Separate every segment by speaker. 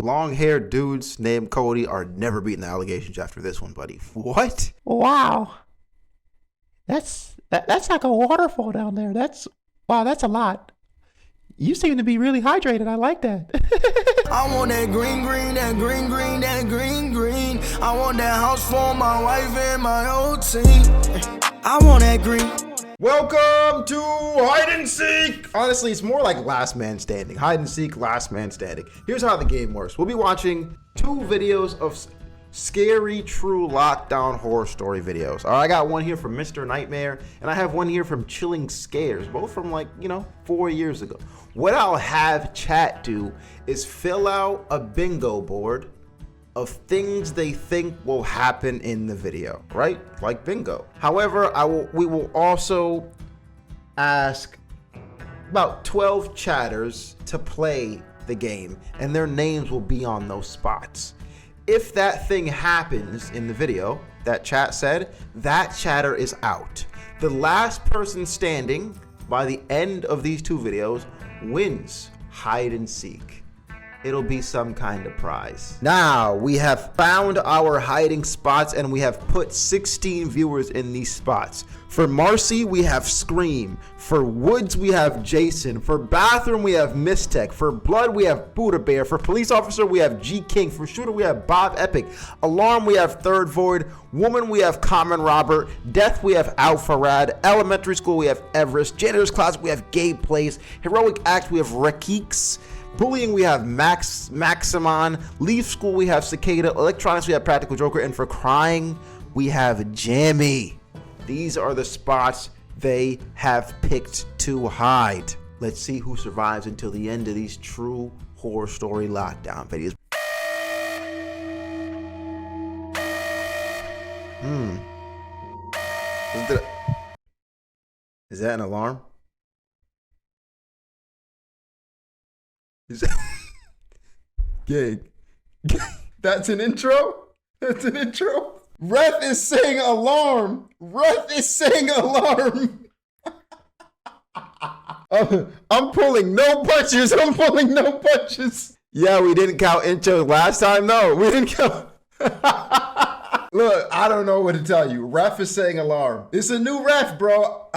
Speaker 1: long-haired dudes named Cody are never beating the allegations after this one, buddy. What?
Speaker 2: Wow. That's like a waterfall down there. Wow, that's a lot. You seem to be really hydrated. I like that.
Speaker 3: I want that green, that green, that green. I want that house for my wife and my old team. I want that green.
Speaker 1: Welcome to Hide and Seek! Honestly, it's more like Last Man Standing. Hide and Seek, Last Man Standing. Here's how the game works. We'll be watching 2 videos of scary, true lockdown horror story videos. All right, I got one here from Mr. Nightmare, and I have one here from Chilling Scares, both from 4 years ago. What I'll have chat do is fill out a bingo board of things they think will happen in the video, right? Like bingo. However, we will also ask about 12 chatters to play the game, and their names will be on those spots. If that thing happens in the video that chat said, that chatter is out. The last person standing by the end of these 2 videos wins Hide and Seek. It'll be some kind of prize. Now, we have found our hiding spots and we have put 16 viewers in these spots. For Marcy, we have Scream. For Woods, we have Jason. For Bathroom, we have Mistech. For Blood, we have Buddha Bear. For Police Officer, we have G King. For Shooter, we have Bob Epic. Alarm, we have Third Void. Woman, we have Common Robert. Death, we have Alpha Rad. Elementary School, we have Everest. Janitor's Closet, we have Gabe Plays. Heroic Act, we have Rekeeks. Bullying, we have Maximon. Leaf School, we have Cicada. Electronics, we have Practical Joker. And for Crying, we have Jammy. These are the spots they have picked to hide. Let's see who survives until the end of these true horror story lockdown videos. Is that an alarm? Gang. That's an intro? That's an intro? Ref is saying alarm. Ref is saying alarm. I'm pulling no punches. I'm pulling no punches. Yeah, we didn't count intros last time. No, we didn't count. Look, I don't know what to tell you. Ref is saying alarm. It's a new ref, bro.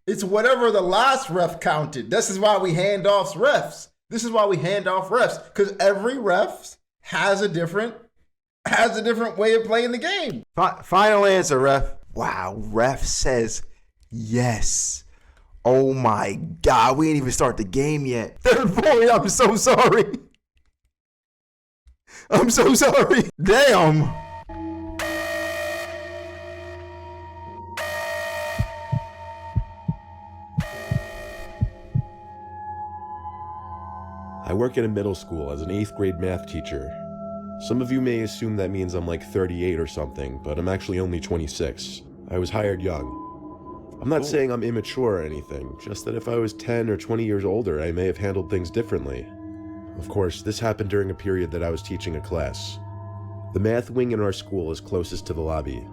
Speaker 1: It's whatever the last ref counted. This is why we hand off refs. This is why we hand off refs, because every ref has a different way of playing the game. Final answer, ref. Wow, ref says yes. Oh my God, we ain't even start the game yet. Third Void, I'm so sorry. I'm so sorry. Damn.
Speaker 4: I work in a middle school as an 8th grade math teacher. Some of you may assume that means I'm like 38 or something, but I'm actually only 26. I was hired young. I'm not saying I'm immature or anything, just that if I was 10 or 20 years older, I may have handled things differently. Of course, this happened during a period that I was teaching a class. The math wing in our school is closest to the lobby.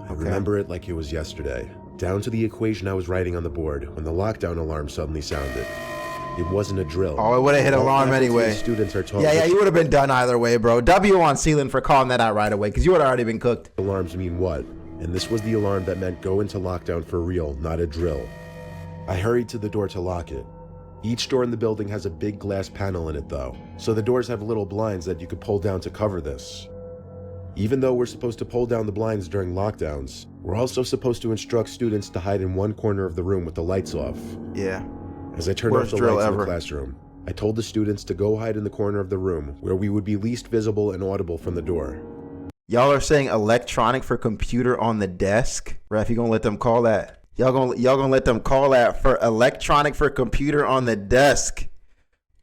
Speaker 4: I remember it like it was yesterday, down to the equation I was writing on the board when the lockdown alarm suddenly sounded. It wasn't a drill.
Speaker 1: Oh, it would have hit alarm anyway.
Speaker 4: Students are taught.
Speaker 1: Yeah, you would have been done either way, bro. W on Sealand for calling that out right away, because you would have already been cooked.
Speaker 4: Alarms mean what? And this was the alarm that meant go into lockdown for real, not a drill. I hurried to the door to lock it. Each door in the building has a big glass panel in it though, so the doors have little blinds that you could pull down to cover this. Even though we're supposed to pull down the blinds during lockdowns, we're also supposed to instruct students to hide in one corner of the room with the lights off.
Speaker 1: Yeah.
Speaker 4: As I turned off the lights in the classroom, I told the students to go hide in the corner of the room where we would be least visible and audible from the door.
Speaker 1: Y'all are saying electronic for computer on the desk? Ref, you gonna let them call that? Y'all gonna let them call that for electronic for computer on the desk?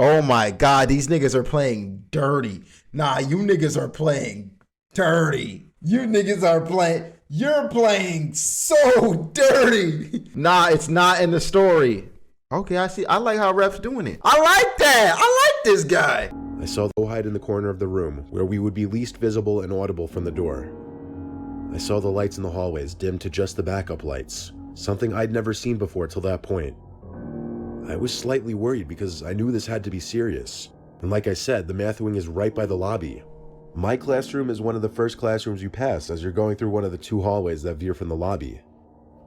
Speaker 1: Oh my God, these niggas are playing dirty. Nah, you niggas are playing dirty. You're playing so dirty. Nah, it's not in the story. Okay, I see. I like how ref's doing it. I like that. I like this guy.
Speaker 4: I saw them go hide in the corner of the room where we would be least visible and audible from the door. I saw the lights in the hallways dim to just the backup lights, something I'd never seen before till that point. I was slightly worried because I knew this had to be serious. And like I said, the math wing is right by the lobby. My classroom is one of the first classrooms you pass as you're going through one of the 2 hallways that veer from the lobby.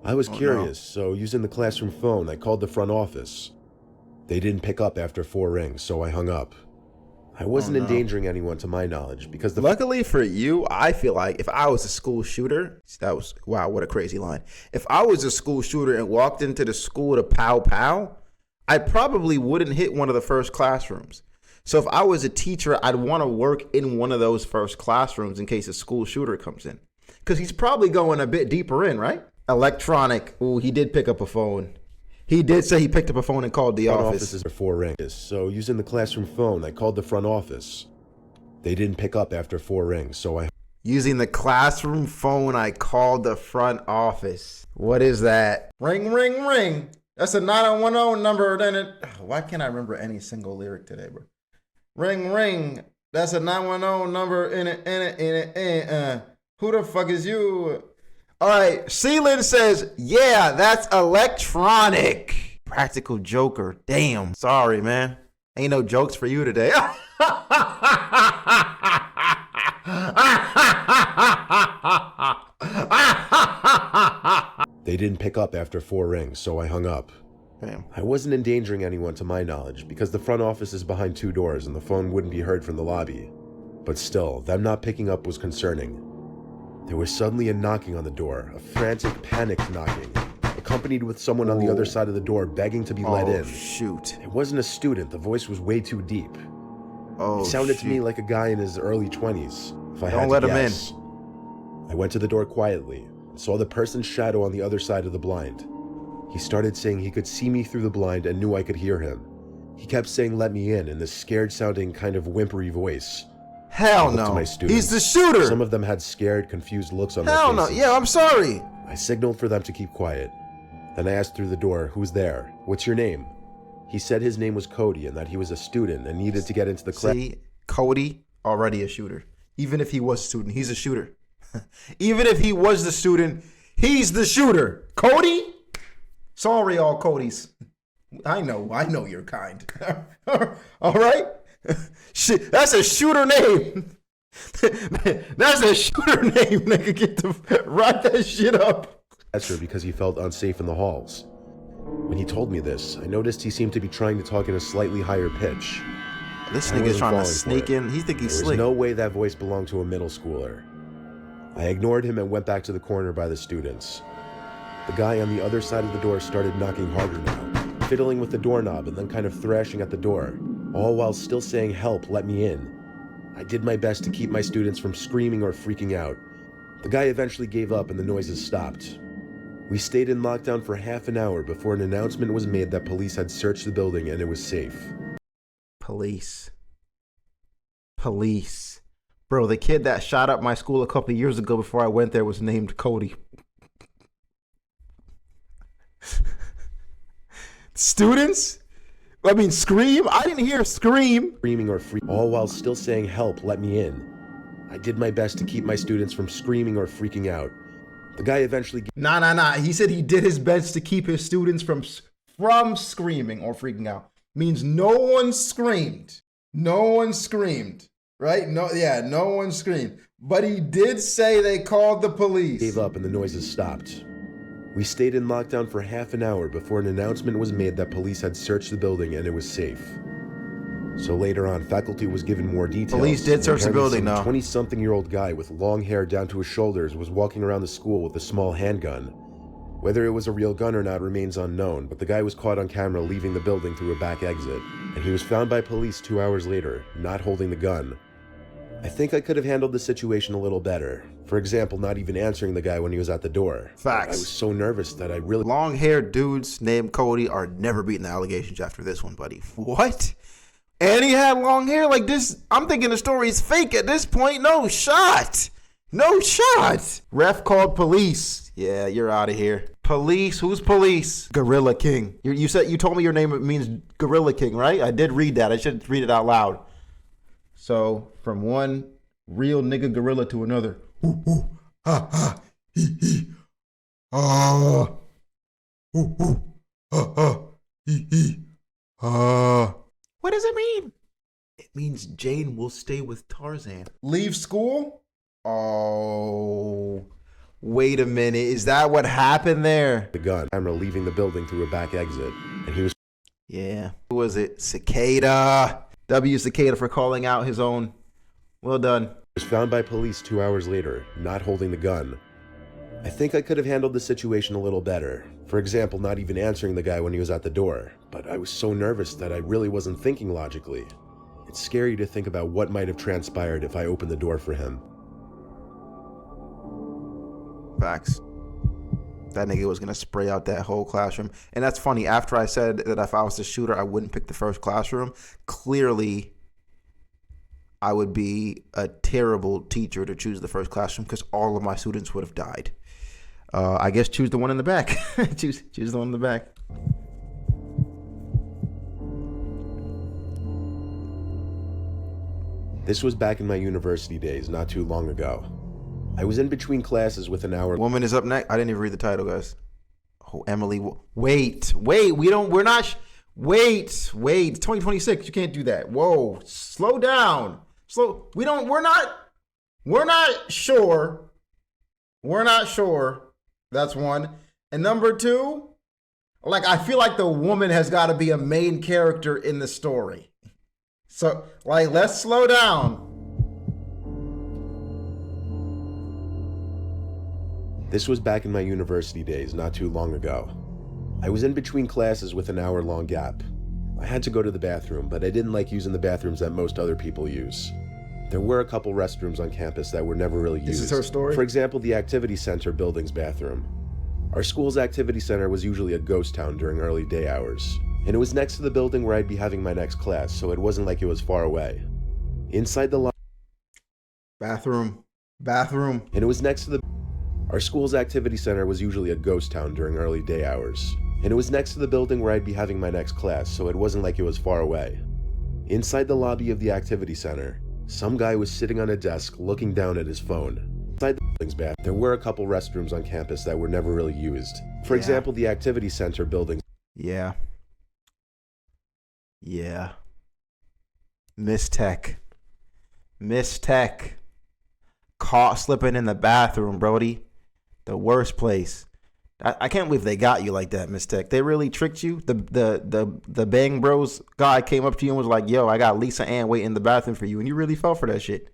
Speaker 4: I was curious, so using the classroom phone, I called the front office. They didn't pick up after 4 rings, so I hung up. I wasn't endangering anyone to my knowledge because
Speaker 1: Luckily for you, I feel like if I was a school shooter, wow, what a crazy line. If I was a school shooter and walked into the school to pow pow, I probably wouldn't hit one of the first classrooms. So if I was a teacher, I'd want to work in one of those first classrooms in case a school shooter comes in. Because he's probably going a bit deeper in, right? Electronic. Ooh, he did pick up a phone. He did say he picked up a phone and called the office.
Speaker 4: Offices are 4 rings, so using the classroom phone, I called the front office. They didn't pick up after 4 rings, so I...
Speaker 1: Using the classroom phone, I called the front office. What is that? Ring, ring, ring. That's a 910 number. Why can't I remember any single lyric today, bro? Ring, ring. That's a 910 number. Who the fuck is you? All right. Sealand says, yeah, that's electronic. Practical Joker. Damn. Sorry, man. Ain't no jokes for you today.
Speaker 4: They didn't pick up after 4 rings, so I hung up.
Speaker 1: Damn.
Speaker 4: I wasn't endangering anyone to my knowledge because the front office is behind 2 doors and the phone wouldn't be heard from the lobby. But still, them not picking up was concerning. There was suddenly a knocking on the door, a frantic, panicked knocking, accompanied with someone on the other side of the door begging to be let in.
Speaker 1: Shoot.
Speaker 4: It wasn't a student, the voice was way too deep.
Speaker 1: Oh,
Speaker 4: It sounded to me
Speaker 1: shoot.
Speaker 4: like a guy in his early 20s, if I had
Speaker 1: Don't
Speaker 4: to
Speaker 1: let him
Speaker 4: guess. I went to the door quietly and saw the person's shadow on the other side of the blind. He started saying he could see me through the blind and knew I could hear him. He kept saying let me in this scared-sounding kind of whimpery voice.
Speaker 1: Hell
Speaker 4: I looked
Speaker 1: no.
Speaker 4: to my students.
Speaker 1: He's the shooter.
Speaker 4: Some of them had scared, confused looks on their
Speaker 1: Hell
Speaker 4: faces.
Speaker 1: no. Yeah, I'm sorry.
Speaker 4: I signaled for them to keep quiet. Then I asked through the door, who's there? What's your name? He said his name was Cody and that he was a student and needed to get into the class.
Speaker 1: See, Cody, already a shooter. Even if he was a student, he's a shooter. Even if he was the student, he's the shooter. Cody? Sorry, all Codys. I know you're kind. All right? Shit, that's a shooter name. That's a shooter name, nigga. Get the write that shit up.
Speaker 4: Because he felt unsafe in the halls. When he told me this, I noticed he seemed to be trying to talk in a slightly higher pitch.
Speaker 1: This
Speaker 4: I
Speaker 1: nigga's
Speaker 4: wasn't
Speaker 1: trying to
Speaker 4: falling for
Speaker 1: sneak
Speaker 4: it.
Speaker 1: in. He think he's
Speaker 4: There was
Speaker 1: slick.
Speaker 4: no way that voice belonged to a middle schooler. I ignored him and went back to the corner by the students. The guy on the other side of the door started knocking harder now, fiddling with the doorknob and then kind of thrashing at the door, all while still saying, help, let me in. I did my best to keep my students from screaming or freaking out. The guy eventually gave up and the noises stopped. We stayed in lockdown for half an hour before an announcement was made that police had searched the building and it was safe.
Speaker 1: Police. Bro, the kid that shot up my school a couple years ago before I went there was named Cody. Students? I mean, scream? I didn't hear scream.
Speaker 4: Screaming or all while still saying, help, let me in. I did my best to keep my students from screaming or freaking out. The guy eventually...
Speaker 1: Nah. He said he did his best to keep his students from screaming or freaking out. Means no one screamed. Right? No one screamed. But he did say they called the police.
Speaker 4: Gave up and the noises stopped. We stayed in lockdown for half an hour before an announcement was made that police had searched the building and it was safe. So later on, faculty was given more details.
Speaker 1: Police did search the building,
Speaker 4: now.
Speaker 1: though.
Speaker 4: 20-something-year-old guy with long hair down to his shoulders was walking around the school with a small handgun. Whether it was a real gun or not remains unknown, but the guy was caught on camera leaving the building through a back exit, and he was found by police 2 hours later, not holding the gun. I think I could have handled the situation a little better. For example, not even answering the guy when he was at the door.
Speaker 1: Facts.
Speaker 4: I was so nervous that I really...
Speaker 1: Long-haired dudes named Cody are never beating the allegations after this one, buddy. What? And he had long hair like this. I'm thinking the story is fake at this point. No shot. Ref called police. Yeah, you're out of here. Police? Who's police? Gorilla King. You told me your name means Gorilla King, right? I did read that. I should read it out loud. So, from one real nigga gorilla to another. Ooh, ooh, ha, ha, hee, hee. Ah. Ooh, ooh, ha, ha, hee, hee. Ah. What does it mean? It means Jane will stay with Tarzan. Leave school? Oh, wait a minute. Is that what happened there?
Speaker 4: The gun. Camera leaving the building through a back exit, and he was.
Speaker 1: Yeah. Who was it? Cicada. W Cicada for calling out his own. Well done.
Speaker 4: Was found by police 2 hours later, not holding the gun. I think I could have handled the situation a little better. For example, not even answering the guy when he was at the door. But I was so nervous that I really wasn't thinking logically. It's scary to think about what might have transpired if I opened the door for him.
Speaker 1: Facts. That nigga was gonna spray out that whole classroom. And that's funny. After I said that if I was the shooter, I wouldn't pick the first classroom. Clearly, I would be a terrible teacher to choose the first classroom because all of my students would have died. I guess choose the one in the back. choose the one in the back.
Speaker 4: This was back in my university days, not too long ago. I was in between classes with an hour.
Speaker 1: Woman is up next. I didn't even read the title, guys. Oh, Emily. Wait. We're not. Wait. 2026. You can't do that. Whoa. Slow down. We're not sure. We're not sure. That's one. And number two, like, I feel like the woman has got to be a main character in the story. So, like, let's slow down.
Speaker 4: This was back in my university days, not too long ago. I was in between classes with an hour-long gap. I had to go to the bathroom, but I didn't like using the bathrooms that most other people use. There were a couple restrooms on campus that were never really used.
Speaker 1: This is her story?
Speaker 4: For example, the activity center building's bathroom. Our school's activity center was usually a ghost town during early day hours, and it was next to the building where I'd be having my next class, so it wasn't like it was far away. Inside the
Speaker 1: Bathroom.
Speaker 4: And it was next to the. Our school's activity center was usually a ghost town during early day hours, and it was next to the building where I'd be having my next class, so it wasn't like it was far away. Inside the lobby of the activity center, some guy was sitting on a desk looking down at his phone. Inside the building's bath, there were a couple restrooms on campus that were never really used. For example, the activity center building.
Speaker 1: Yeah. Miss Tech. Caught slipping in the bathroom, Brody. The worst place. I can't believe they got you like that, Miss Tech. They really tricked you. The Bang Bros guy came up to you and was like, "Yo, I got Lisa Ann waiting in the bathroom for you," and you really fell for that shit.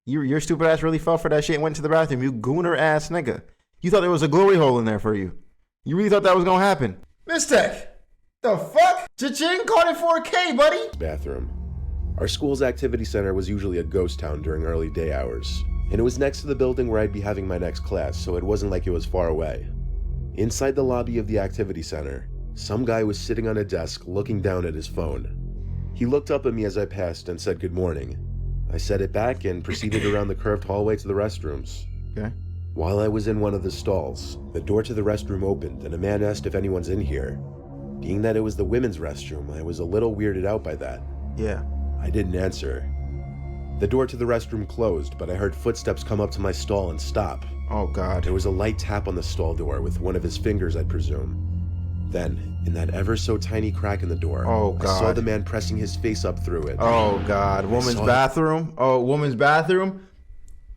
Speaker 1: Your stupid ass really fell for that shit and went to the bathroom. You gooner ass nigga. You thought there was a glory hole in there for you. You really thought that was gonna happen. Miss Tech, the fuck? Cha-ching caught it 4K, buddy.
Speaker 4: Bathroom. Our school's activity center was usually a ghost town during early day hours, and it was next to the building where I'd be having my next class, so it wasn't like it was far away. Inside the lobby of the activity center, some guy was sitting on a desk looking down at his phone. He looked up at me as I passed and said good morning. I said it back and proceeded around the curved hallway to the restrooms.
Speaker 1: Okay.
Speaker 4: While I was in one of the stalls, the door to the restroom opened and a man asked if anyone's in here. Being that it was the women's restroom, I was a little weirded out by that.
Speaker 1: Yeah.
Speaker 4: I didn't answer. The door to the restroom closed, but I heard footsteps come up to my stall and stop.
Speaker 1: Oh, God.
Speaker 4: There was a light tap on the stall door with one of his fingers, I'd presume. Then, in that ever so tiny crack in the door, I saw the man pressing his face up through it.
Speaker 1: Oh, God. Woman's bathroom? Oh, woman's bathroom?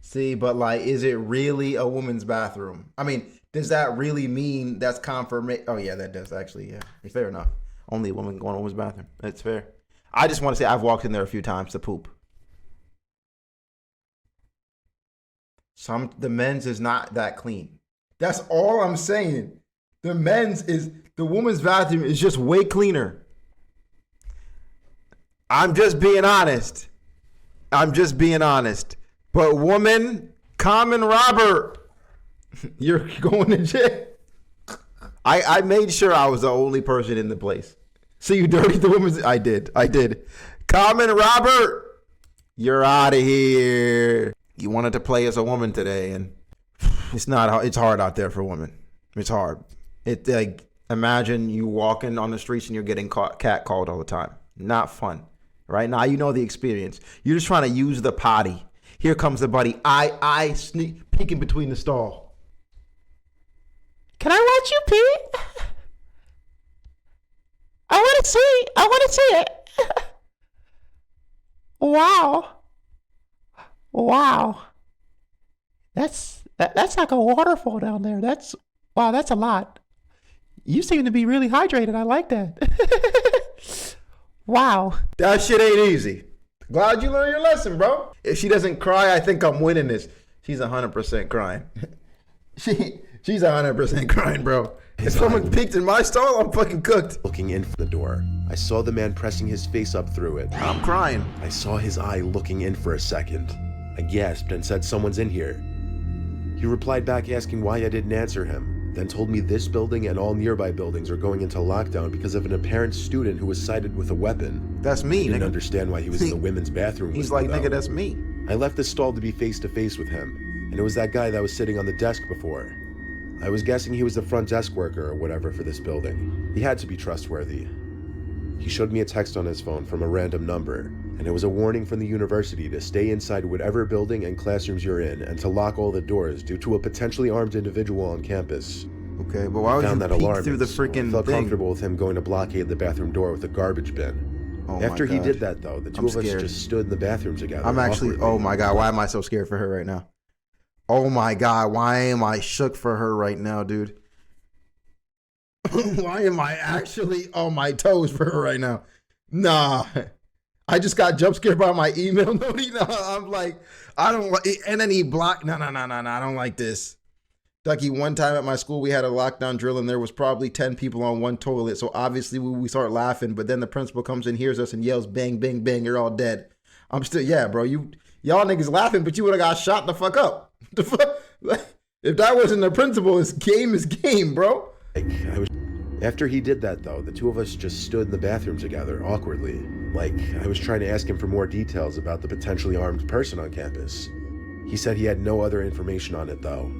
Speaker 1: See, but like, is it really a woman's bathroom? I mean, does that really mean that's confirmation? Oh, yeah, that does actually, yeah. Fair enough. Only a woman going to a woman's bathroom. That's fair. I just want to say I've walked in there a few times to poop. The men's is not that clean. That's all I'm saying. The woman's bathroom is just way cleaner. I'm just being honest. But woman, common robber, you're going to jail. I made sure I was the only person in the place. So you dirtied the woman's. I did. Common robber, you're out of here. You wanted to play as a woman today, and it's hard out there for women. It's hard. Like, imagine you walking on the streets and you're getting catcalled all the time. Not fun. Right now, you know the experience. You're just trying to use the potty. Here comes the buddy. I sneak peeking between the stall.
Speaker 2: Can I watch you pee? I want to see it. Wow. Wow. That's like a waterfall down there. Wow, that's a lot. You seem to be really hydrated. I like that. Wow.
Speaker 1: That shit ain't easy. Glad you learned your lesson, bro. If she doesn't cry, I think I'm winning this. She's 100% crying. She's 100% crying, bro. If someone peeked in my stall, I'm fucking cooked.
Speaker 4: Looking in from the door, I saw the man pressing his face up through it.
Speaker 1: I'm crying.
Speaker 4: I saw his eye looking in for a second. I gasped and said, "Someone's in here." He replied back asking why I didn't answer him, then told me this building and all nearby buildings are going into lockdown because of an apparent student who was sighted with a weapon.
Speaker 1: That's me,
Speaker 4: I didn't
Speaker 1: nigga.
Speaker 4: understand why he was in the women's bathroom.
Speaker 1: He's
Speaker 4: with me,
Speaker 1: like, nigga,
Speaker 4: though.
Speaker 1: that's me.
Speaker 4: I left the stall to be face to face with him, and it was that guy that was sitting on the desk before. I was guessing he was the front desk worker or whatever for this building. He had to be trustworthy. He showed me a text on his phone from a random number, and it was a warning from the university to stay inside whatever building and classrooms you're in and to lock all the doors due to a potentially armed individual on campus.
Speaker 1: Okay, but why would you peek through the freaking
Speaker 4: I felt
Speaker 1: thing?
Speaker 4: comfortable with him going to blockade the bathroom door with a garbage bin.
Speaker 1: Oh
Speaker 4: After
Speaker 1: my
Speaker 4: he
Speaker 1: God.
Speaker 4: did that, though, the two
Speaker 1: I'm
Speaker 4: of us
Speaker 1: scared.
Speaker 4: just stood in the bathroom together.
Speaker 1: I'm actually,
Speaker 4: awkwardly.
Speaker 1: oh my God, why am I so scared for her right now? Oh my God, why am I shook for her right now, dude? Why am I actually on my toes for her right now? Nah, I just got jump scared by my email. No, I'm like, I don't like, and then he blocked. No, I don't like this. Ducky, one time at my school, we had a lockdown drill and there was probably 10 people on one toilet. So obviously we start laughing, but then the principal comes in, hears us and yells, bang, bang, bang, you're all dead. I'm still, yeah, bro, y'all niggas laughing, but you would have got shot the fuck up. The fuck? If that wasn't the principal, it's game, bro.
Speaker 4: After he did that, though, the two of us just stood in the bathroom together, awkwardly. Like, I was trying to ask him for more details about the potentially armed person on campus. He said he had no other information on it, though.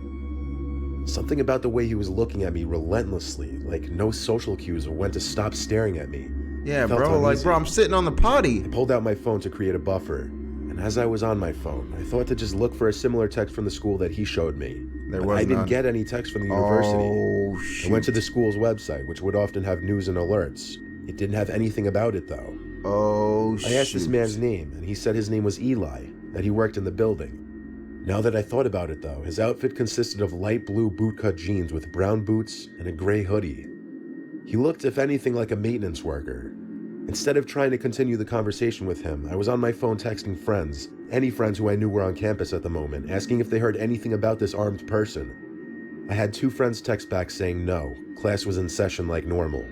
Speaker 4: Something about the way he was looking at me relentlessly, like no social cues of when to stop staring at me.
Speaker 1: Yeah,
Speaker 4: Felt
Speaker 1: bro,
Speaker 4: uneasy.
Speaker 1: I'm sitting on the potty.
Speaker 4: I pulled out my phone to create a buffer, and as I was on my phone, I thought to just look for a similar text from the school that he showed me.
Speaker 1: There
Speaker 4: But
Speaker 1: was
Speaker 4: I didn't
Speaker 1: none.
Speaker 4: get any text from the university.
Speaker 1: Oh,
Speaker 4: I
Speaker 1: shit.
Speaker 4: went to the school's website, which would often have news and alerts. It didn't have anything about it, though.
Speaker 1: Oh, shit.
Speaker 4: I asked this man's name, and he said his name was Eli, that he worked in the building. Now that I thought about it, though, his outfit consisted of light blue bootcut jeans with brown boots and a gray hoodie. He looked, if anything, like a maintenance worker. Instead of trying to continue the conversation with him, I was on my phone texting friends, any friends who I knew were on campus at the moment, asking if they heard anything about this armed person. I had 2 friends text back saying no, class was in session like normal.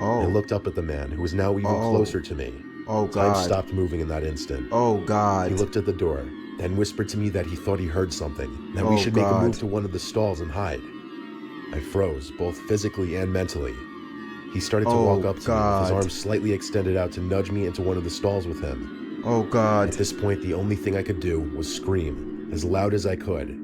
Speaker 1: Oh.
Speaker 4: I looked up at the man, who was now even closer to me.
Speaker 1: Oh,
Speaker 4: Time
Speaker 1: God.
Speaker 4: stopped moving in that instant.
Speaker 1: Oh, God.
Speaker 4: He looked at the door, then whispered to me that he thought he heard something, that we
Speaker 1: Oh,
Speaker 4: should make a
Speaker 1: God.
Speaker 4: move to one of the stalls and hide. I froze, both physically and mentally. He started to
Speaker 1: Oh,
Speaker 4: walk up to me with
Speaker 1: God.
Speaker 4: his arms slightly extended out to nudge me into one of the stalls with him.
Speaker 1: Oh, God.
Speaker 4: At this point, the only thing I could do was scream, as loud as I could.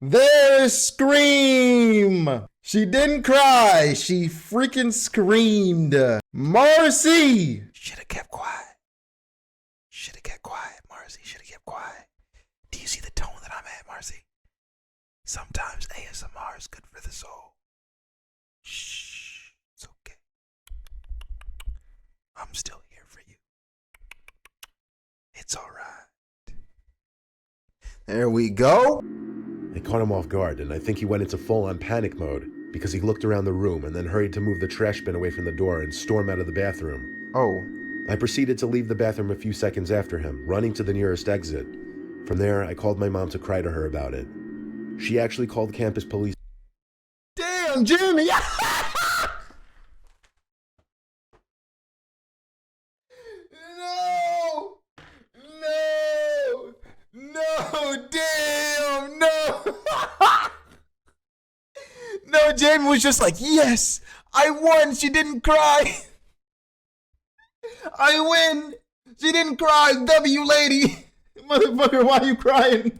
Speaker 1: There's Scream! She didn't cry, she freaking screamed. Marcy! Should've kept quiet. Should've kept quiet, Marcy. Should've kept quiet. Do you see the tone that I'm at, Marcy? Sometimes ASMR is good for the soul. Shh, it's okay. I'm still here for you. It's alright. There we go.
Speaker 4: I caught him off guard, and I think he went into full-on panic mode because he looked around the room and then hurried to move the trash bin away from the door and storm out of the bathroom.
Speaker 1: Oh.
Speaker 4: I proceeded to leave the bathroom a few seconds after him, running to the nearest exit. From there, I called my mom to cry to her about it. She actually called campus police.
Speaker 1: Damn, Jimmy! No! No! No! Damn! No! No, Jamie was just like, yes! I won! She didn't cry! I win! She didn't cry! W, lady! Motherfucker, why are you crying?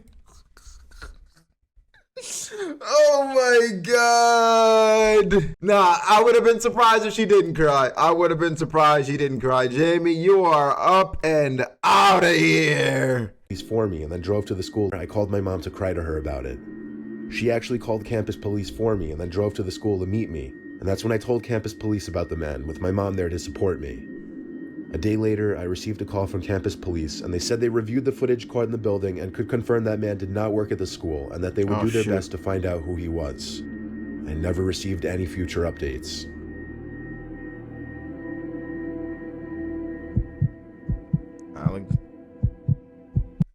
Speaker 1: Oh my God. Nah, I would have been surprised if she didn't cry. I would have been surprised she didn't cry. Jamie, you are up and out of here.
Speaker 4: Police for me and then drove to the school. I called my mom to cry to her about it. She actually called campus police for me and then drove to the school to meet me. And that's when I told campus police about the man, with my mom there to support me. A day later, I received a call from campus police, and they said they reviewed the footage caught in the building and could confirm that man did not work at the school and that they would do their best to find out who he was. I never received any future updates.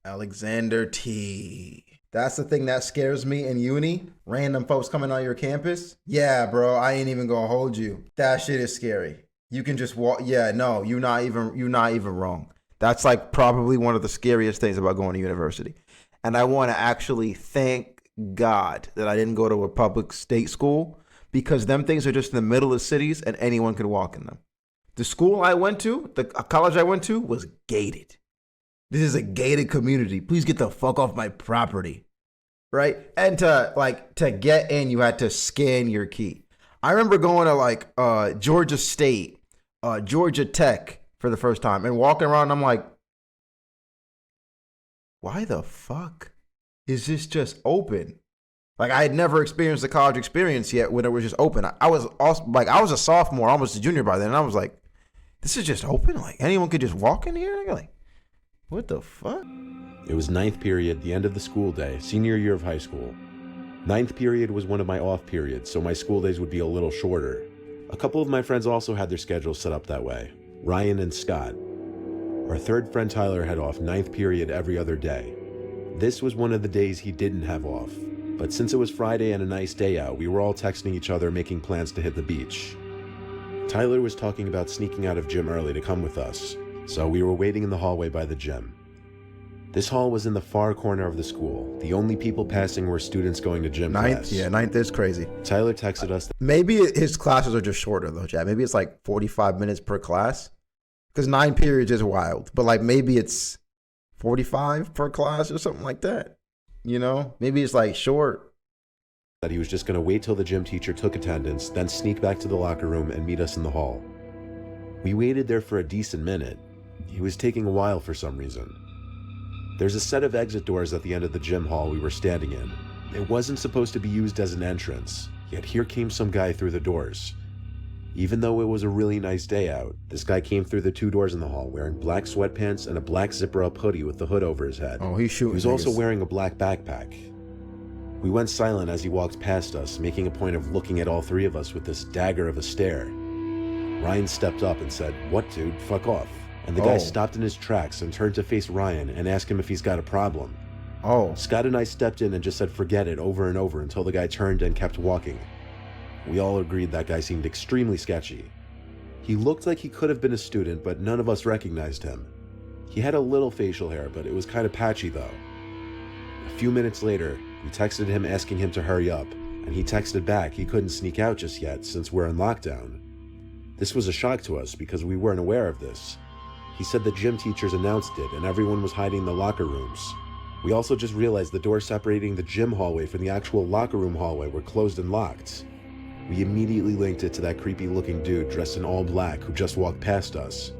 Speaker 1: Alexander T. That's the thing that scares me in uni. Random folks coming on your campus. Yeah, bro, I ain't even gonna hold you. That shit is scary. You can just walk. Yeah, no, you're not even wrong. That's like probably one of the scariest things about going to university. And I want to actually thank God that I didn't go to a public state school, because them things are just in the middle of cities and anyone could walk in them. The school I went to, the college I went to, was gated. This is a gated community. Please get the fuck off my property. Right? And to get in, you had to scan your key. I remember going to Georgia State, Georgia Tech for the first time and walking around. And I'm like, why the fuck is this just open? Like, I had never experienced the college experience yet when it was just open. I was also, I was a sophomore, almost a junior by then. And I was like, this is just open? Like, anyone could just walk in here? Like, what the fuck?
Speaker 4: It was 9th period, the end of the school day, senior year of high school. 9th period was one of my off periods, so my school days would be a little shorter. A couple of my friends also had their schedules set up that way. Ryan and Scott. Our third friend Tyler had off 9th period every other day. This was one of the days he didn't have off. But since it was Friday and a nice day out, we were all texting each other, making plans to hit the beach. Tyler was talking about sneaking out of gym early to come with us, so we were waiting in the hallway by the gym. This hall was in the far corner of the school. The only people passing were students going to gym class.
Speaker 1: Yeah, 9th is crazy.
Speaker 4: Tyler texted us.
Speaker 1: Maybe his classes are just shorter though, Chad. Maybe it's like 45 minutes per class. Because 9 periods is wild. But like maybe it's 45 per class or something like that. You know? Maybe it's like short.
Speaker 4: That he was just going to wait till the gym teacher took attendance, then sneak back to the locker room and meet us in the hall. We waited there for a decent minute. He was taking a while for some reason. There's a set of exit doors at the end of the gym hall we were standing in. It wasn't supposed to be used as an entrance, yet here came some guy through the doors. Even though it was a really nice day out, this guy came through the 2 doors in the hall wearing black sweatpants and a black zipper-up hoodie with the hood over his head.
Speaker 1: Oh, he's shooting.
Speaker 4: He was also wearing a black backpack. We went silent as he walked past us, making a point of looking at all 3 of us with this dagger of a stare. Ryan stepped up and said, "What, dude? Fuck off." And the guy stopped in his tracks and turned to face Ryan and asked him if he's got a problem. Scott and I stepped in and just said forget it over and over until the guy turned and kept walking. We all agreed that guy seemed extremely sketchy. He looked like he could have been a student, but none of us recognized him. He had a little facial hair, but it was kind of patchy though. A few minutes later, we texted him asking him to hurry up, and he texted back he couldn't sneak out just yet since we're in lockdown. This was a shock to us because we weren't aware of this. He said the gym teachers announced it and everyone was hiding in the locker rooms. We also just realized the doors separating the gym hallway from the actual locker room hallway were closed and locked. We immediately linked it to that creepy looking dude dressed in all black who just walked past us.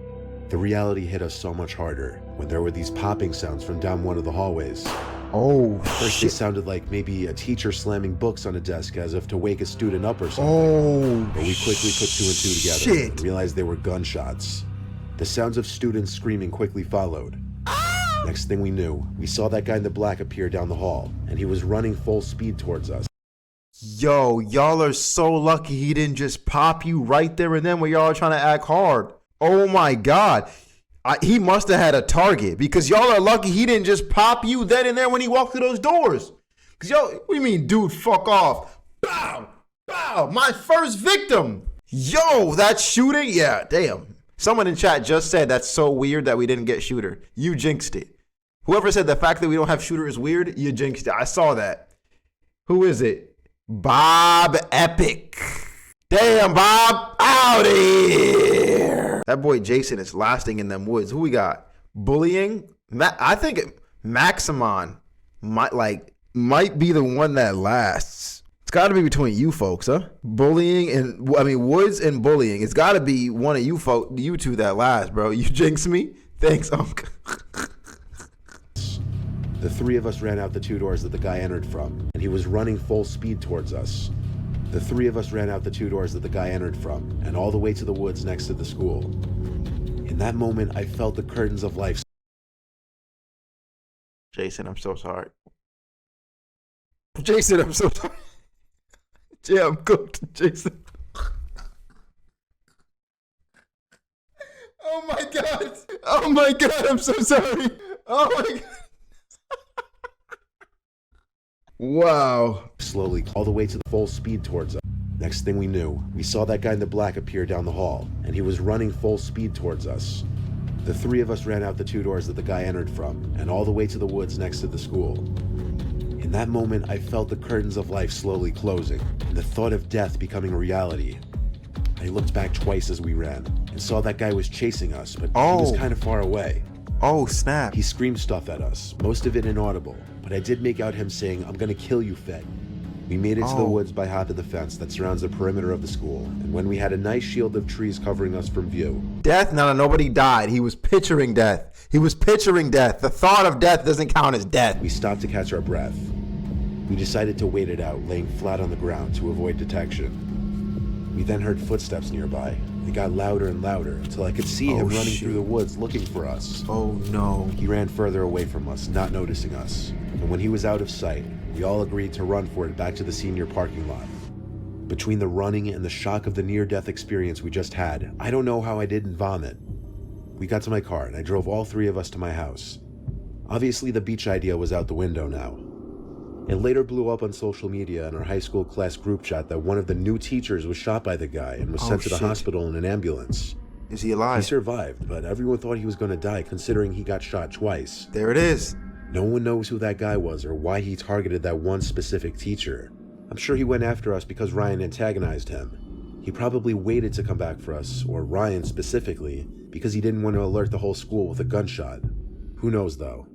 Speaker 4: The reality hit us so much harder when there were these popping sounds from down one of the hallways.
Speaker 1: At
Speaker 4: first it sounded like maybe a teacher slamming books on a desk as if to wake a student up or something. But we quickly put 2 and 2 together and realized they were gunshots. The sounds of students screaming quickly followed. Next thing we knew, we saw that guy in the black appear down the hall, and he was running full speed towards us.
Speaker 1: Yo, y'all are so lucky he didn't just pop you right there and then when y'all are trying to act hard. Oh my God. He must have had a target because y'all are lucky he didn't just pop you then and there when he walked through those doors. Because y'all, what do you mean, dude, fuck off? Bow, bow, my first victim. Yo, that shooting? Yeah, damn. Someone in chat just said that's so weird that we didn't get shooter. You jinxed it. Whoever said the fact that we don't have shooter is weird, you jinxed it. I saw that. Who is it? Bob Epic. Damn, Bob, out here. That boy Jason is lasting in them woods. Who we got? Bullying? I think Maximon might be the one that lasts. It's got to be between you folks, huh? Bullying and Woods and bullying. It's got to be one of you two that lasts, bro. You jinx me. Thanks, Unc.
Speaker 4: The three of us ran out the two doors that the guy entered from, and he was running full speed towards us. The three of us ran out the two doors that the guy entered from, and all the way to the woods next to the school. In that moment, I felt the curtains of life.
Speaker 1: Jason, I'm so sorry. Jason, I'm so sorry. Yeah, I'm cooked, Jason. Oh my God. Oh my God, I'm so sorry. Oh my God. Wow.
Speaker 4: Slowly, all the way to the full speed towards us. Next thing we knew, we saw that guy in the black appear down the hall, and he was running full speed towards us. The three of us ran out the two doors that the guy entered from, and all the way to the woods next to the school. In that moment, I felt the curtains of life slowly closing, and the thought of death becoming a reality. I looked back twice as we ran, and saw that guy was chasing us, but he was kind of far away.
Speaker 1: Oh, snap.
Speaker 4: He screamed stuff at us, most of it inaudible, but I did make out him saying, "I'm gonna kill you, Fed." We made it to the woods by hopping the fence that surrounds the perimeter of the school, and when we had a nice shield of trees covering us from view.
Speaker 1: Death? No, nobody died. He was picturing death. He was picturing death. The thought of death doesn't count as death.
Speaker 4: We stopped to catch our breath. We decided to wait it out, laying flat on the ground to avoid detection. We then heard footsteps nearby. They got louder and louder until I could see him running through the woods looking for us.
Speaker 1: Oh no.
Speaker 4: He ran further away from us, not noticing us. And when he was out of sight, we all agreed to run for it back to the senior parking lot. Between the running and the shock of the near-death experience we just had, I don't know how I didn't vomit. We got to my car and I drove all three of us to my house. Obviously the beach idea was out the window now. It later blew up on social media in our high school class group chat that one of the new teachers was shot by the guy and was sent to the hospital in an ambulance.
Speaker 1: Is he alive?
Speaker 4: He survived, but everyone thought he was going to die considering he got shot twice.
Speaker 1: There it is.
Speaker 4: No one knows who that guy was or why he targeted that one specific teacher. I'm sure he went after us because Ryan antagonized him. He probably waited to come back for us, or Ryan specifically, because he didn't want to alert the whole school with a gunshot. Who knows though?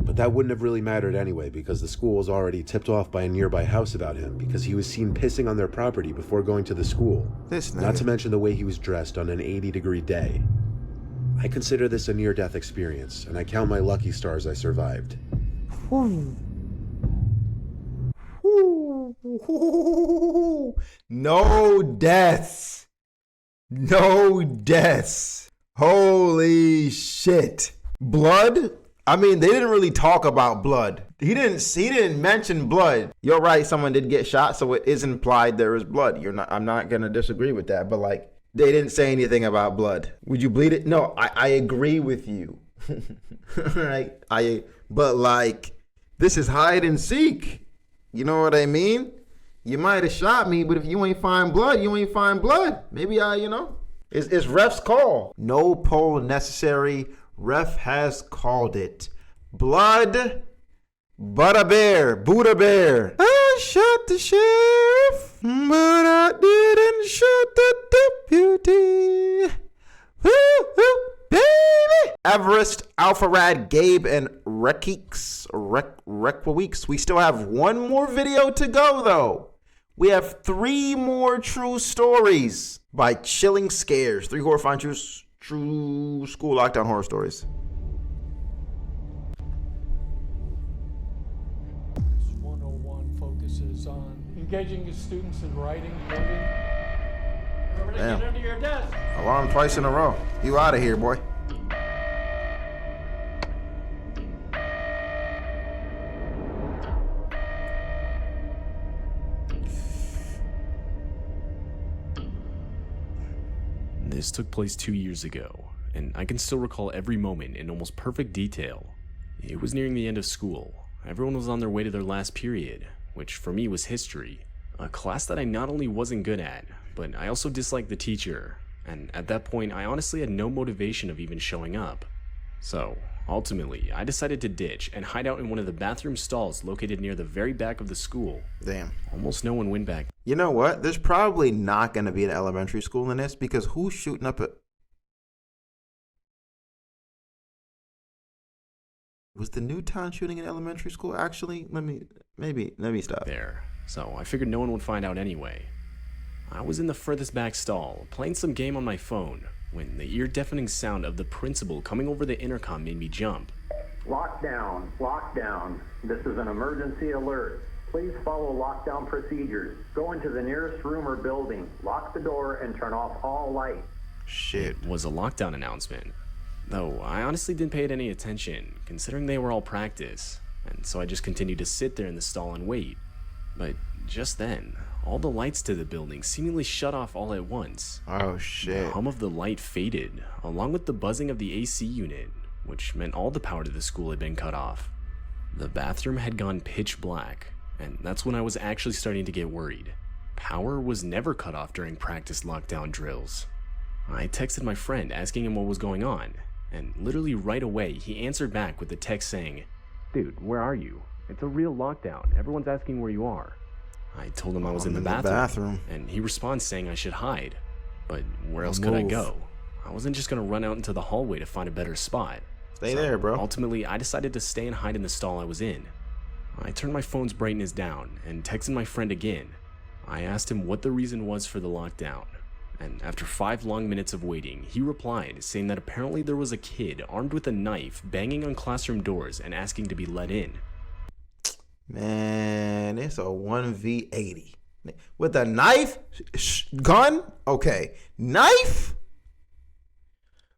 Speaker 4: But that wouldn't have really mattered anyway because the school was already tipped off by a nearby house about him because he was seen pissing on their property before going to the school. Not to mention the way he was dressed on an 80-degree day. I consider this a near-death experience, and I count my lucky stars I survived.
Speaker 1: No deaths. No deaths. Holy shit. Blood? I mean, they didn't really talk about blood. He didn't mention blood. You're right, someone did get shot, so it is implied there is blood. I'm not gonna disagree with that, but like, they didn't say anything about blood. Would you bleed it? No, I agree with you. Right? But like, this is hide and seek. You know what I mean? You might have shot me, but if you ain't find blood, you ain't find blood. Maybe it's ref's call. No poll necessary. Ref has called it. Blood, but a bear, Buddha bear. I shot the sheriff, but I didn't shoot the deputy. Woo, baby. Everest, Alpharad, Gabe, and Rekeeks. We still have one more video to go, though. We have 3 more true stories by Chilling Scares. 3 horrifying true school lockdown horror stories.
Speaker 5: 101 focuses on engaging the students in writing, learning. Remember to get under your desk.
Speaker 1: Alarm twice in a row. You out of here, boy.
Speaker 6: This took place 2 years ago, and I can still recall every moment in almost perfect detail. It was nearing the end of school. Everyone was on their way to their last period, which for me was history, a class that I not only wasn't good at, but I also disliked the teacher, and at that point I honestly had no motivation of even showing up. So, ultimately, I decided to ditch and hide out in one of the bathroom stalls located near the very back of the school.
Speaker 1: Damn.
Speaker 6: Almost no one went back.
Speaker 1: You know what? There's probably not going to be an elementary school in this because who's shooting up Was the Newtown shooting in elementary school actually? Let me stop.
Speaker 6: There, so I figured no one would find out anyway. I was in the furthest back stall, playing some game on my phone, when the ear-deafening sound of the principal coming over the intercom made me jump.
Speaker 7: Lockdown, lockdown. This is an emergency alert. Please follow lockdown procedures. Go into the nearest room or building, lock the door, and turn off all lights.
Speaker 1: Shit.
Speaker 6: It was a lockdown announcement. Though I honestly didn't pay it any attention, considering they were all practice, and so I just continued to sit there in the stall and wait. But just then, all the lights to the building seemingly shut off all at once.
Speaker 1: Oh shit.
Speaker 6: The hum of the light faded, along with the buzzing of the AC unit, which meant all the power to the school had been cut off. The bathroom had gone pitch black, and that's when I was actually starting to get worried. Power was never cut off during practice lockdown drills. I texted my friend asking him what was going on, and literally right away he answered back with a text saying, "Dude, where are you? It's a real lockdown. Everyone's asking where you are." I told him I was in the bathroom, and he responds saying I should hide. But where else could I go? I wasn't just gonna run out into the hallway to find a better spot.
Speaker 1: Stay there, bro.
Speaker 6: Ultimately, I decided to stay and hide in the stall I was in. I turned my phone's brightness down and texted my friend again. I asked him what the reason was for the lockdown, and after 5 long minutes of waiting, he replied saying that apparently there was a kid armed with a knife banging on classroom doors and asking to be let in.
Speaker 1: Man, it's a 1v80 with a knife, gun. Okay, knife.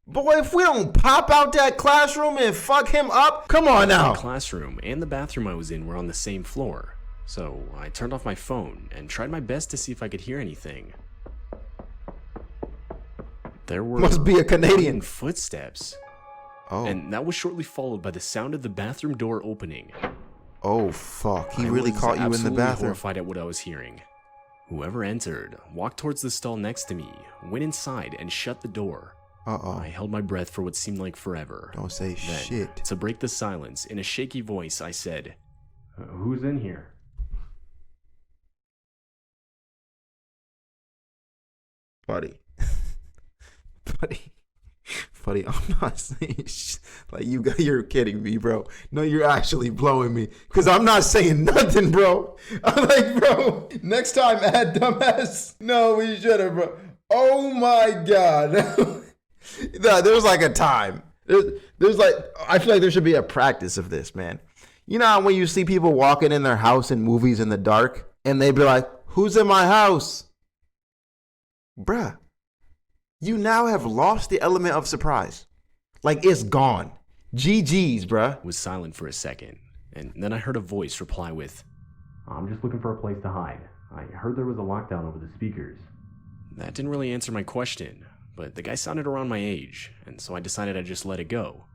Speaker 1: Boy, if we don't pop out that classroom and fuck him up, come on now.
Speaker 6: The classroom and the bathroom I was in were on the same floor, so I turned off my phone and tried my best to see if I could hear anything. There were
Speaker 1: Must be a Canadian
Speaker 6: footsteps.
Speaker 1: Oh.
Speaker 6: And that was shortly followed by the sound of the bathroom door opening.
Speaker 1: Oh fuck, he
Speaker 6: I
Speaker 1: really
Speaker 6: was
Speaker 1: caught you in the
Speaker 6: absolutely
Speaker 1: bathroom.
Speaker 6: Horrified at what I was hearing. Whoever entered walked towards the stall next to me, went inside and shut the door. I held my breath for what seemed like forever.
Speaker 1: Don't say
Speaker 6: Then,
Speaker 1: shit.
Speaker 6: to break the silence, in a shaky voice, I said, "Who's in here?"
Speaker 1: Buddy. Buddy, I'm not saying like you're kidding me, bro. No, you're actually blowing me. Cause I'm not saying nothing, bro. I'm like, bro, next time add dumbass. No, we should have, bro. Oh my God. There's like a time. There's like, I feel like there should be a practice of this, man. You know how when you see people walking in their house in movies in the dark and they be like, "Who's in my house?" Bruh, you now have lost the element of surprise. Like, it's gone. GG's, bruh.
Speaker 6: Was silent for a second, and then I heard a voice reply with, "I'm just looking for a place to hide. I heard there was a lockdown over the speakers." That didn't really answer my question, but the guy sounded around my age, and so I decided I'd just let it go.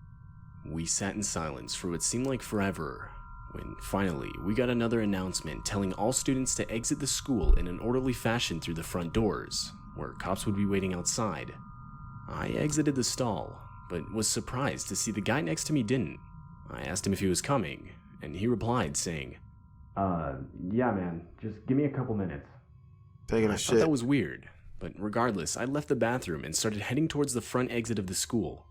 Speaker 6: We sat in silence for what seemed like forever, when finally we got another announcement telling all students to exit the school in an orderly fashion through the front doors, where cops would be waiting outside. I exited the stall, but was surprised to see the guy next to me didn't. I asked him if he was coming, and he replied saying, "Yeah man, just give me a couple minutes."
Speaker 1: Taking a
Speaker 6: I
Speaker 1: shit.
Speaker 6: thought that was weird, but regardless, I left the bathroom and started heading towards the front exit of the school.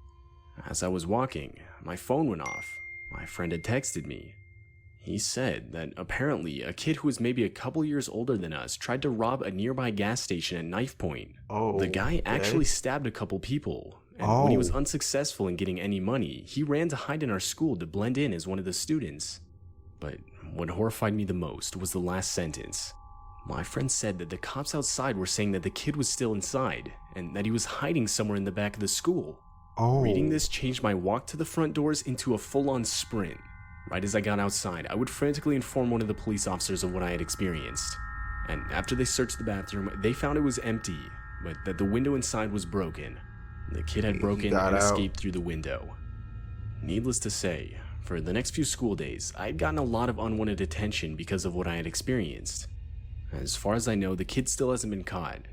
Speaker 6: As I was walking, my phone went off. My friend had texted me. He said that apparently a kid who was maybe a couple years older than us tried to rob a nearby gas station at knife point.
Speaker 1: Oh,
Speaker 6: the guy actually stabbed a couple people, and when he was unsuccessful in getting any money, he ran to hide in our school to blend in as one of the students. But what horrified me the most was the last sentence. My friend said that the cops outside were saying that the kid was still inside, and that he was hiding somewhere in the back of the school. Reading this changed my walk to the front doors into a full-on sprint. Right as I got outside, I would frantically inform one of the police officers of what I had experienced. And after they searched the bathroom, they found it was empty, but that the window inside was broken. The kid had broken and escaped through the window. Needless to say, for the next few school days, I had gotten a lot of unwanted attention because of what I had experienced. As far as I know, the kid still hasn't been caught,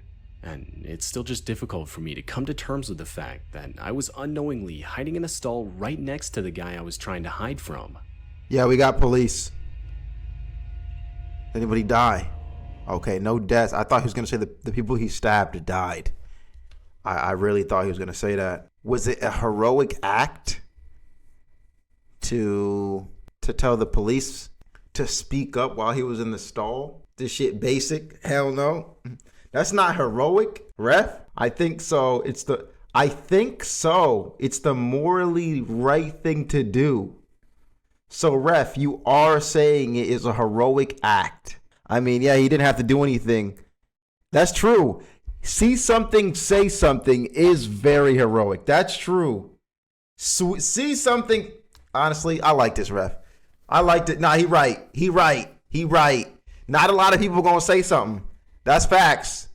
Speaker 6: and it's still just difficult for me to come to terms with the fact that I was unknowingly hiding in a stall right next to the guy I was trying to hide from.
Speaker 1: Yeah, we got police. Anybody die? Okay, no deaths. I thought he was going to say the people he stabbed died. I really thought he was going to say that. Was it a heroic act to tell the police to speak up while he was in the stall. This shit basic? Hell no. That's not heroic, ref. I think so. It's the morally right thing to do. So, ref, you are saying it is a heroic act. I mean, yeah, he didn't have to do anything. That's true. See something, say something is very heroic. That's true. See something. Honestly, I like this, ref. I liked it. Nah, he right. Not a lot of people gonna say something. That's facts.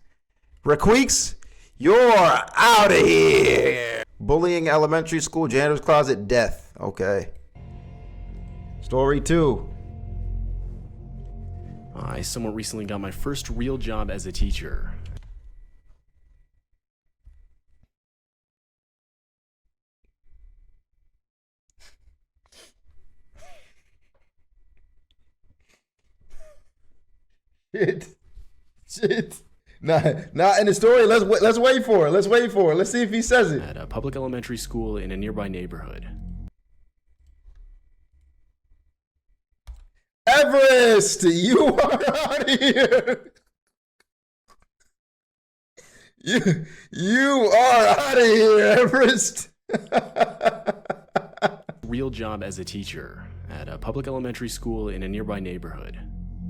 Speaker 1: Requeeks, you're out of here. Bullying elementary school, janitor's closet, death. Okay. Story 2.
Speaker 6: I somewhat recently got my first real job as a teacher.
Speaker 1: Shit. Nah. In the story. Let's wait for it. Let's see if he says it.
Speaker 6: At a public elementary school in a nearby neighborhood.
Speaker 1: Everest, you are out of here. You are out of here, Everest.
Speaker 6: Real job as a teacher at a public elementary school in a nearby neighborhood.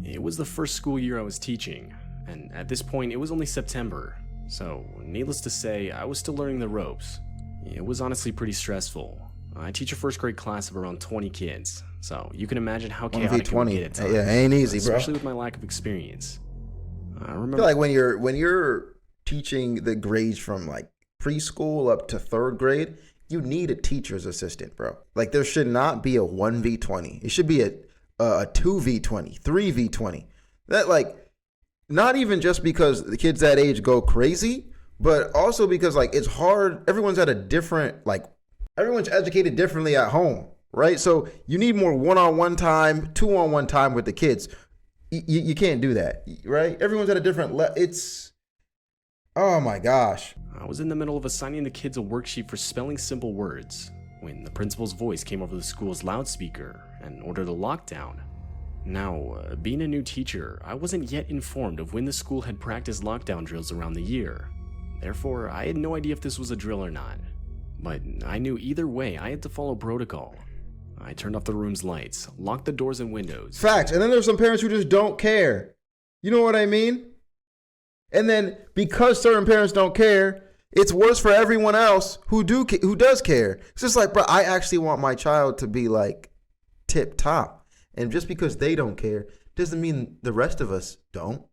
Speaker 6: It was the first school year I was teaching, and at this point it was only September, so needless to say, I was still learning the ropes. It was honestly pretty stressful. I teach a first grade class of around 20 kids, so you can imagine how chaotic it would get at times.
Speaker 1: Yeah, ain't easy, bro.
Speaker 6: Especially with my lack of experience. I remember,
Speaker 1: I feel like when you're teaching the grades from like preschool up to 3rd grade, you need a teacher's assistant, bro. Like there should not be a 1v20. It should be a 2v20, 3v20. That like, not even just because the kids that age go crazy, but also because like it's hard. Everyone's at a different, like everyone's educated differently at home, right? So you need more one-on-one time, 2-on-1 time with the kids. You can't do that, right? Everyone's at a different it's, oh my gosh.
Speaker 6: I was in the middle of assigning the kids a worksheet for spelling simple words when the principal's voice came over the school's loudspeaker and ordered a lockdown. Now, being a new teacher, I wasn't yet informed of when the school had practiced lockdown drills around the year. Therefore, I had no idea if this was a drill or not. But I knew either way I had to follow protocol. I turned off the room's lights, locked the doors and windows.
Speaker 1: Facts. And then there's some parents who just don't care. You know what I mean? And then because certain parents don't care, it's worse for everyone else who does care. It's just like, bro, I actually want my child to be like tip top. And just because they don't care doesn't mean the rest of us don't.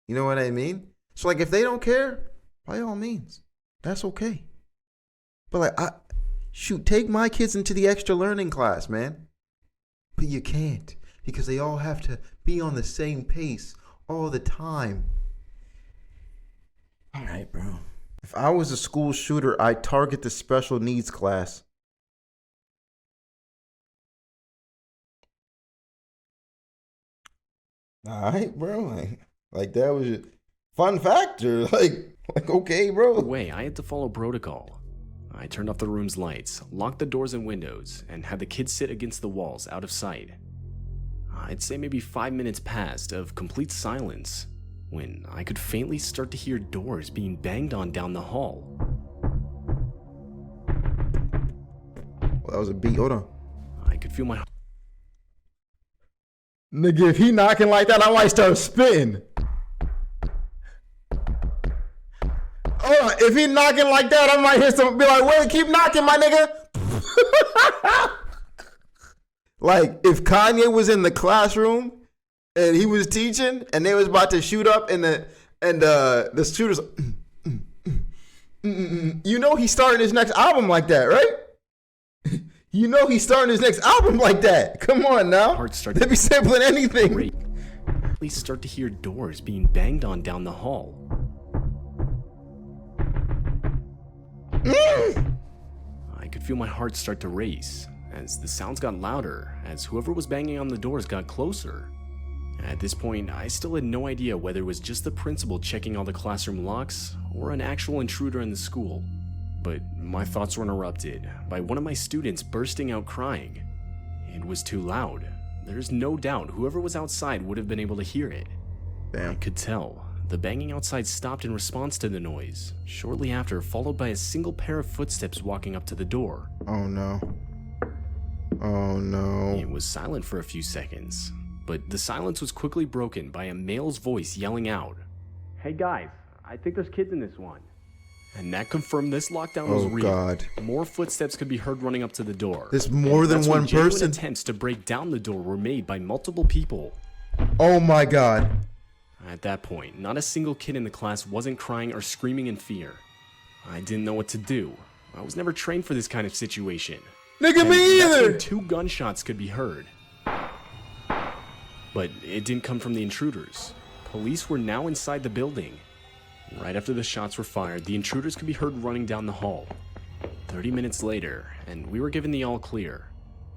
Speaker 1: You know what I mean? So like if they don't care, by all means, that's okay. But like take my kids into the extra learning class, man. But you can't because they all have to be on the same pace all the time. All right, bro. If I was a school shooter, I'd target the special needs class. All right, bro. Like that was a fun factor. Like okay, bro.
Speaker 6: I had to follow protocol. I turned off the room's lights, locked the doors and windows, and had the kids sit against the walls out of sight. I'd say maybe 5 minutes passed of complete silence when I could faintly start to hear doors being banged on down the hall.
Speaker 1: Well, that was a beat. Hold on.
Speaker 6: I could feel my...
Speaker 1: Nigga, if he knocking like that, I might start spitting. Hold on. If he knocking like that, I might hear someone be like, wait, keep knocking, my nigga. Like, if Kanye was in the classroom and he was teaching and they was about to shoot up and the shooters, you know he's starting his next album like that, right? You know he's starting his next album like that. Come on now. They be sampling anything.
Speaker 6: Please start to hear doors being banged on down the hall. I could feel my heart start to race as the sounds got louder, as whoever was banging on the doors got closer. At this point, I still had no idea whether it was just the principal checking all the classroom locks or an actual intruder in the school. But my thoughts were interrupted by one of my students bursting out crying. It was too loud. There's no doubt whoever was outside would have been able to hear it.
Speaker 1: Damn.
Speaker 6: I could tell. The banging outside stopped in response to the noise, shortly after followed by a single pair of footsteps walking up to the door.
Speaker 1: Oh no. Oh no.
Speaker 6: It was silent for a few seconds, but the silence was quickly broken by a male's voice yelling out, "Hey guys, I think there's kids in this one." And that confirmed this lockdown was real.
Speaker 1: God.
Speaker 6: More footsteps could be heard running up to the door.
Speaker 1: There's more than
Speaker 6: That's when
Speaker 1: one
Speaker 6: genuine
Speaker 1: person?
Speaker 6: attempts to break down the door were made by multiple people.
Speaker 1: Oh my God.
Speaker 6: At that point, not a single kid in the class wasn't crying or screaming in fear. I didn't know what to do. I was never trained for this kind of situation.
Speaker 1: Nigga,
Speaker 6: And
Speaker 1: me
Speaker 6: that's
Speaker 1: either.
Speaker 6: when 2 gunshots could be heard. But it didn't come from the intruders. Police were now inside the building. Right after the shots were fired, the intruders could be heard running down the hall. 30 minutes later, and we were given the all clear.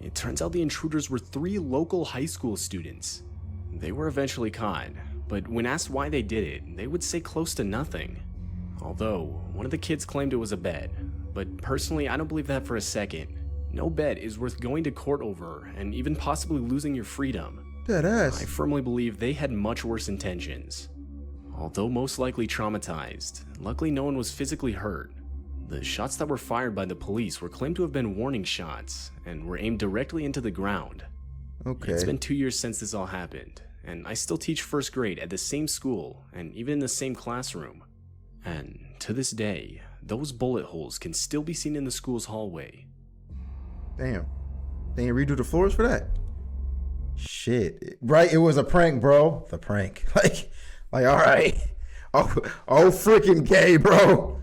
Speaker 6: It turns out the intruders were 3 local high school students. They were eventually caught, but when asked why they did it, they would say close to nothing. Although, one of the kids claimed it was a bet, but personally I don't believe that for a second. No bet is worth going to court over and even possibly losing your freedom.
Speaker 1: That
Speaker 6: I
Speaker 1: ass.
Speaker 6: firmly believe they had much worse intentions. Although most likely traumatized, luckily no one was physically hurt. The shots that were fired by the police were claimed to have been warning shots and were aimed directly into the ground.
Speaker 1: Okay.
Speaker 6: It's been 2 years since this all happened, and I still teach first grade at the same school and even in the same classroom. And to this day, those bullet holes can still be seen in the school's hallway.
Speaker 1: Damn. They ain't redo the floors for that? Shit. Right, it was a prank, bro. The prank. Like, all right. Oh, freaking gay, bro.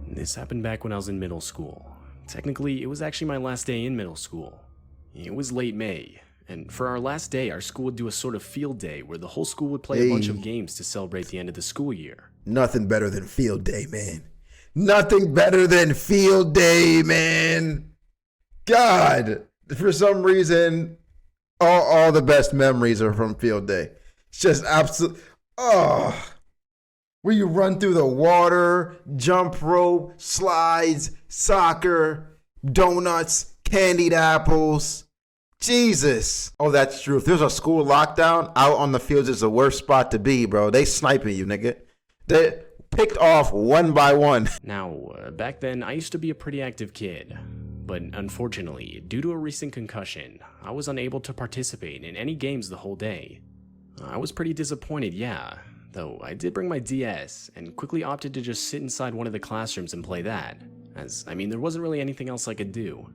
Speaker 6: This happened back when I was in middle school. Technically, it was actually my last day in middle school. It was late May, and for our last day, our school would do a sort of field day where the whole school would play a bunch of games to celebrate the end of the school year.
Speaker 1: Nothing better than field day, man. Nothing better than field day, man. God, for some reason, all the best memories are from field day. It's just absolute. Oh, where you run through the water, jump rope, slides, soccer, donuts, candied apples. Jesus. Oh, that's true. If there's a school lockdown, out on the fields is the worst spot to be, bro. They sniping you, nigga. They picked off one by one.
Speaker 6: Now, back then, I used to be a pretty active kid. But unfortunately, due to a recent concussion, I was unable to participate in any games the whole day. I was pretty disappointed, yeah, though I did bring my DS and quickly opted to just sit inside one of the classrooms and play that, as, there wasn't really anything else I could do.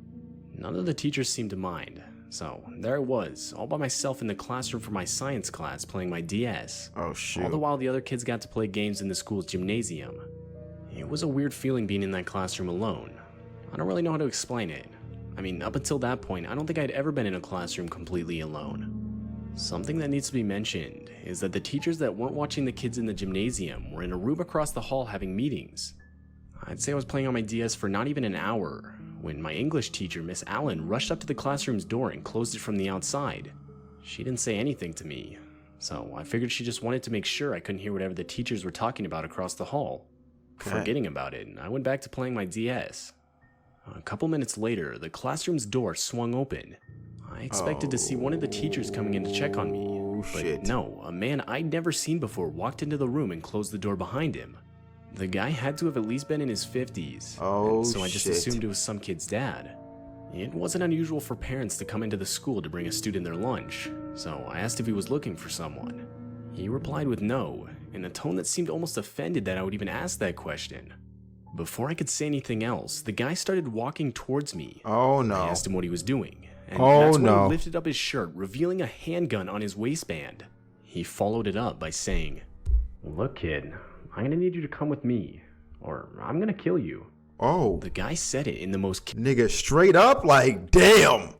Speaker 6: None of the teachers seemed to mind, so there I was, all by myself in the classroom for my science class playing my DS.
Speaker 1: Oh, shoot.
Speaker 6: All the while the other kids got to play games in the school's gymnasium. It was a weird feeling being in that classroom alone. I don't really know how to explain it. Up until that point, I don't think I'd ever been in a classroom completely alone. Something that needs to be mentioned is that the teachers that weren't watching the kids in the gymnasium were in a room across the hall having meetings. I'd say I was playing on my DS for not even an hour, when my English teacher, Miss Allen, rushed up to the classroom's door and closed it from the outside. She didn't say anything to me, so I figured she just wanted to make sure I couldn't hear whatever the teachers were talking about across the hall. Forgetting about it, I went back to playing my DS. A couple minutes later, the classroom's door swung open. I expected to see one of the teachers coming in to check on me, but no, a man I'd never seen before walked into the room and closed the door behind him. The guy had to have at least been in his 50s, so I just assumed it was some kid's dad. It wasn't unusual for parents to come into the school to bring a student their lunch, so I asked if he was looking for someone. He replied with no, in a tone that seemed almost offended that I would even ask that question. Before I could say anything else, the guy started walking towards me.
Speaker 1: Oh no.
Speaker 6: I asked him what he was doing, and that's when he lifted up his shirt, revealing a handgun on his waistband. He followed it up by saying, "Look, kid, I'm gonna need you to come with me, or I'm gonna kill you."
Speaker 1: Oh.
Speaker 6: The guy said it in the most
Speaker 1: Nigga, straight up, like, damn.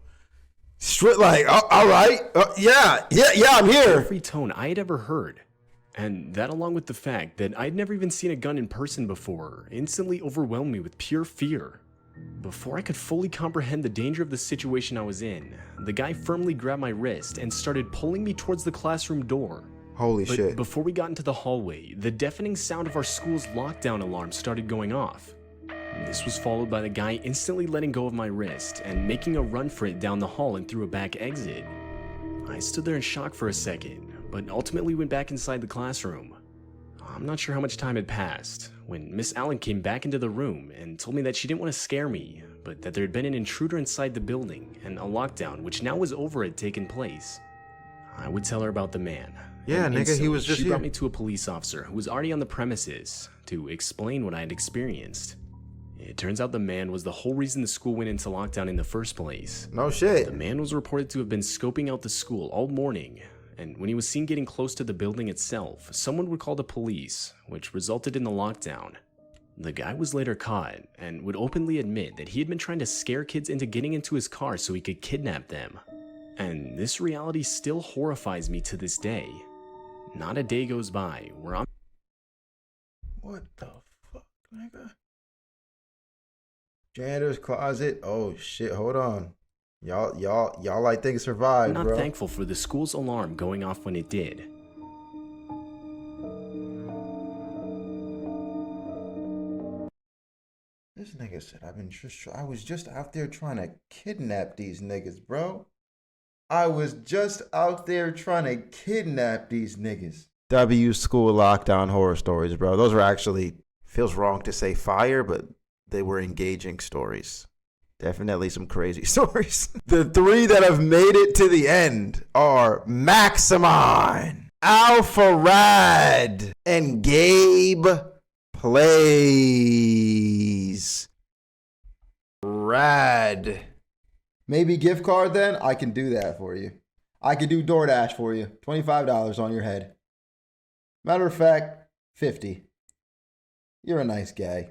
Speaker 1: Straight, like, all right. Yeah, I'm here.
Speaker 6: every tone I had ever heard. And that, along with the fact that I'd never even seen a gun in person before, instantly overwhelmed me with pure fear. Before I could fully comprehend the danger of the situation I was in, the guy firmly grabbed my wrist and started pulling me towards the classroom door.
Speaker 1: Holy
Speaker 6: But
Speaker 1: shit.
Speaker 6: before we got into the hallway, the deafening sound of our school's lockdown alarm started going off. This was followed by the guy instantly letting go of my wrist and making a run for it down the hall and through a back exit. I stood there in shock for a second, but ultimately went back inside the classroom. I'm not sure how much time had passed when Miss Allen came back into the room and told me that she didn't want to scare me, but that there had been an intruder inside the building and a lockdown, which now was over, had taken place. I would tell her about the man.
Speaker 1: Yeah,
Speaker 6: And
Speaker 1: nigga, he
Speaker 6: instantly,
Speaker 1: was just
Speaker 6: She
Speaker 1: here.
Speaker 6: brought me to a police officer who was already on the premises to explain what I had experienced. It turns out the man was the whole reason the school went into lockdown in the first place.
Speaker 1: No shit.
Speaker 6: The man was reported to have been scoping out the school all morning, and when he was seen getting close to the building itself, someone would call the police, which resulted in the lockdown. The guy was later caught and would openly admit that he had been trying to scare kids into getting into his car so he could kidnap them. And this reality still horrifies me to this day. Not a day goes by where I'm...
Speaker 1: What the fuck, nigga? Janitor's closet. Oh shit, hold on. Y'all like things survive,
Speaker 6: not
Speaker 1: bro.
Speaker 6: thankful for the school's alarm going off when it did.
Speaker 1: This nigga said I was just out there trying to kidnap these niggas, bro. I was just out there trying to kidnap these niggas. W school lockdown horror stories, bro. Those were actually, feels wrong to say fire, but they were engaging stories. Definitely some crazy stories. The three that have made it to the end are Maximine, Alpha Rad, and Gabe Plays. Rad. Maybe gift card then? I can do that for you. I can do DoorDash for you. $25 on your head. Matter of fact, $50. You're a nice guy.